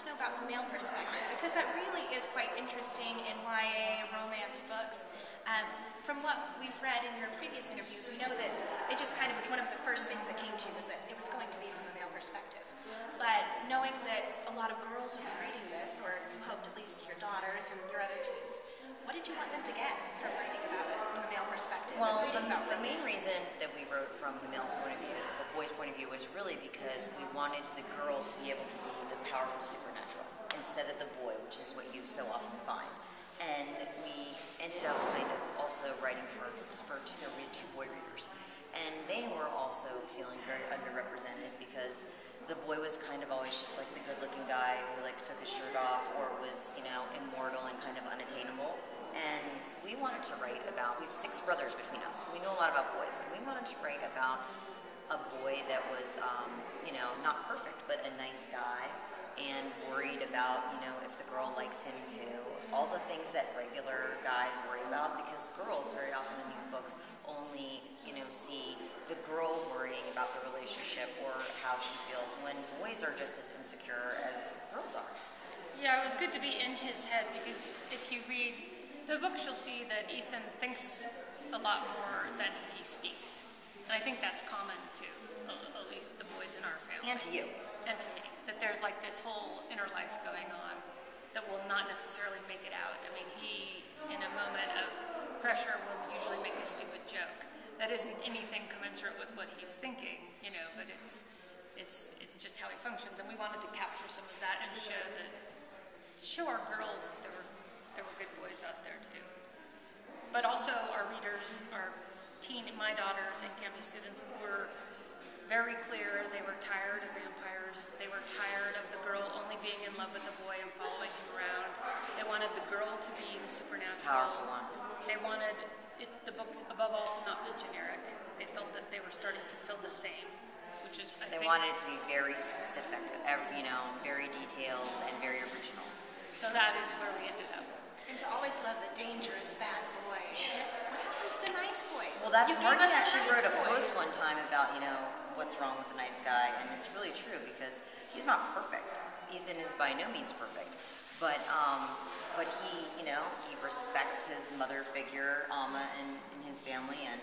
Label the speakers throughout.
Speaker 1: to know about the male perspective, because that really is quite interesting in YA romance books. From what we've read in your previous interviews, we know that it just kind of was one of the first things that came to you was that it was going to be from a male perspective. But knowing that a lot of girls will be reading this, or you hoped at least your daughters and your other teens, what did you want them to get from reading about it from the male perspective?
Speaker 2: Well, the main reason that we wrote from the male's point of view, the boy's point of view, was really because we wanted the girl to be able to be the powerful supernatural instead of the boy, which is what you so often find. And we ended up kind of also writing we had two boy readers. And they were also feeling very underrepresented because the boy was kind of always just like the good-looking guy who like took his shirt off or was, you know, immortal and kind of unattainable. And we wanted to write about, we have 6 brothers between us, so we know a lot about boys. And we wanted to write about a boy that was, you know, not perfect, but a nice guy and worried about, you know, if the girl likes him too. All the things that regular guys worry about, because girls very often in these books only, you know, see the girl worrying about the relationship or how she feels, when boys are just as insecure as girls are.
Speaker 3: Yeah, it was good to be in his head, because if you read the books, you'll see that Ethan thinks a lot more than he speaks. And I think that's common to at least the boys in our family.
Speaker 2: And to you.
Speaker 3: And to me. That there's like this whole inner life going on that will not necessarily make it out. I mean, he, in a moment of pressure, will usually make a stupid joke. That isn't anything commensurate with what he's thinking, you know, but it's just how he functions. And we wanted to capture some of that and show our girls that there were good boys out there too. But also our readers, my daughters and Cammy's students were very clear. They were tired of vampires. They were tired of the girl only being in love with a boy and following him around. They wanted the girl to be the supernatural.
Speaker 2: Powerful one.
Speaker 3: They wanted the books, above all, to not be generic. They felt that they were starting to feel the same, which is, I think,
Speaker 2: they wanted it to be very specific, you know, very detailed and very original.
Speaker 3: So that is where we ended up.
Speaker 1: And to always love the dangerous bad boy. What happens to the nice boys?
Speaker 2: Well, Marty actually wrote a post one time about, you know, what's wrong with a nice guy, and it's really true because he's not perfect. Ethan is by no means perfect, but he, you know, he respects his mother figure, Alma, and his family, and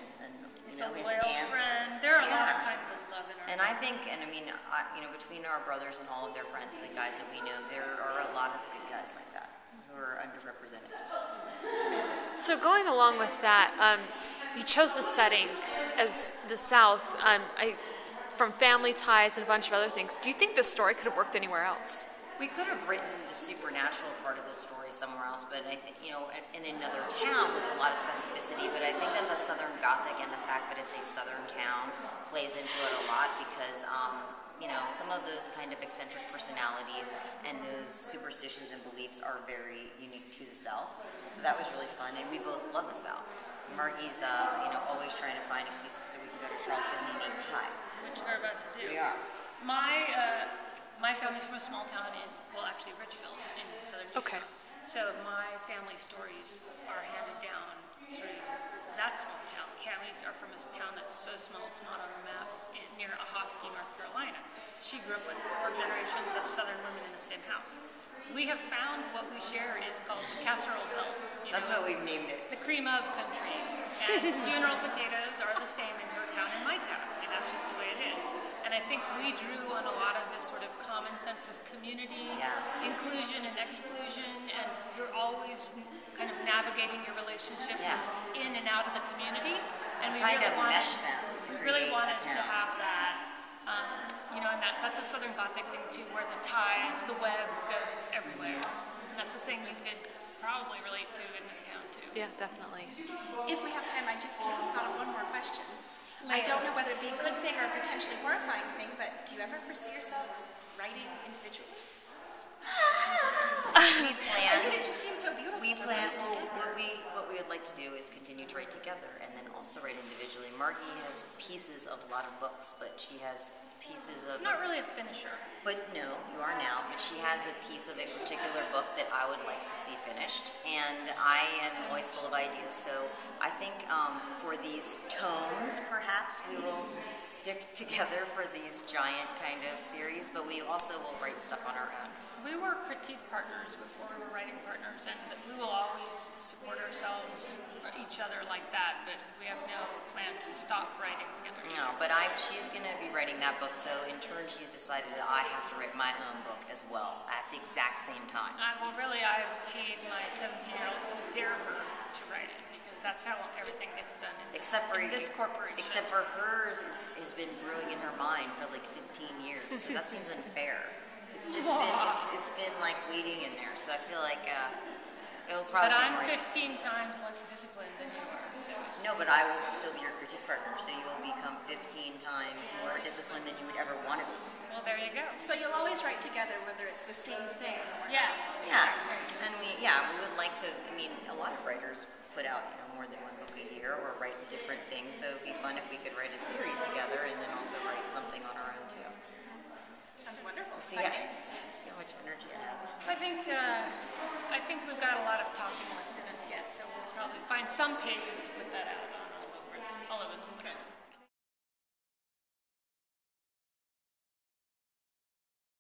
Speaker 3: he's
Speaker 2: you know,
Speaker 3: a
Speaker 2: his
Speaker 3: loyal
Speaker 2: aunts.
Speaker 3: friend. There are a lot of kinds of love in our
Speaker 2: And I think, and I mean, you know, between our brothers and all of their friends and the guys that we know, there are a lot of good guys like that who are underrepresented.
Speaker 4: So going along with that, you chose the setting as the South from family ties and a bunch of other things. Do you think this story could have worked anywhere else?
Speaker 2: We could have written the supernatural part of the story somewhere else, but I think, you know, in another town with a lot of specificity, but I think that the Southern Gothic and the fact that it's a Southern town plays into it a lot because, you know, some of those kind of eccentric personalities and those superstitions and beliefs are very unique to the South. So that was really fun, and we both love the South. Margie's, you know, always trying to find excuses so we can go to Charleston and eat pie.
Speaker 3: which we're about to do.
Speaker 2: We are.
Speaker 3: My family's from a small town actually Richfield in southern Utah.
Speaker 4: Okay.
Speaker 3: So my family stories are handed down through that small town. Cammy's are from a town that's so small it's not on the map near Ahoskie, North Carolina. She grew up with 4 generations of southern women in the same house. We have found what we share is called the casserole belt.
Speaker 2: That's what we've named it.
Speaker 3: The cream of country. And funeral potatoes are the same in her town and my town. And that's just the way it is. And I think we drew on a lot of this sort of common sense of community, inclusion and exclusion, and you're always kind of navigating your relationship in and out of the community. And we
Speaker 2: kind
Speaker 3: really
Speaker 2: of
Speaker 3: wanted,
Speaker 2: mesh them to
Speaker 3: we really wanted
Speaker 2: create a
Speaker 3: to
Speaker 2: town.
Speaker 3: have that. You know, and that's a Southern Gothic thing too, where the ties, the web goes everywhere. And that's a thing you could probably relate to in this town too.
Speaker 4: Yeah, definitely.
Speaker 1: If we have time, I just thought of one more question. I don't know whether it'd be a good thing or a potentially horrifying thing, but do you ever foresee yourselves writing individually?
Speaker 2: We plan.
Speaker 1: I mean, it just seems so beautiful.
Speaker 2: We
Speaker 1: to
Speaker 2: plan.
Speaker 1: write
Speaker 2: Well,
Speaker 1: together.
Speaker 2: what we would like to do is continue to write together, and then also write individually. Margie has pieces of a lot of books, but she has pieces of.
Speaker 3: Not really a finisher.
Speaker 2: But no, you are now. But she has a piece of a particular book that I would like to see finished, and I am always full of ideas. So I think for these tomes, perhaps we will stick together for these giant kind of series, but we also will write stuff on our own.
Speaker 3: We were critique partners before we were writing partners, and we will always support ourselves, each other like that, but we have no plan to stop writing together.
Speaker 2: No, but she's going to be writing that book, so in turn she's decided that I have to write my own book as well at the exact same time.
Speaker 3: Well, really, I've paid my 17-year-old to dare her to write it, because that's how everything gets done in this corporation.
Speaker 2: Except for hers has been brewing in her mind for like 15 years, so that seems unfair. It's just it's been like waiting in there, so I feel like it'll probably.
Speaker 3: But I'm 15 times less disciplined than you are. So
Speaker 2: no, but I will still be your critique partner, so you will become 15 times more disciplined than you would ever want to be.
Speaker 3: Well, there you go.
Speaker 1: So you'll always write together, whether it's the same thing.
Speaker 3: Yes.
Speaker 2: Yeah, and we would like to. I mean, a lot of writers put out more than one book a year or write different things, so it'd be fun if we could write a series together and then also write something on our own too.
Speaker 1: Sounds wonderful.
Speaker 2: See how much energy I have.
Speaker 3: I think we've got a lot of talking left in us yet, so we'll probably find some pages to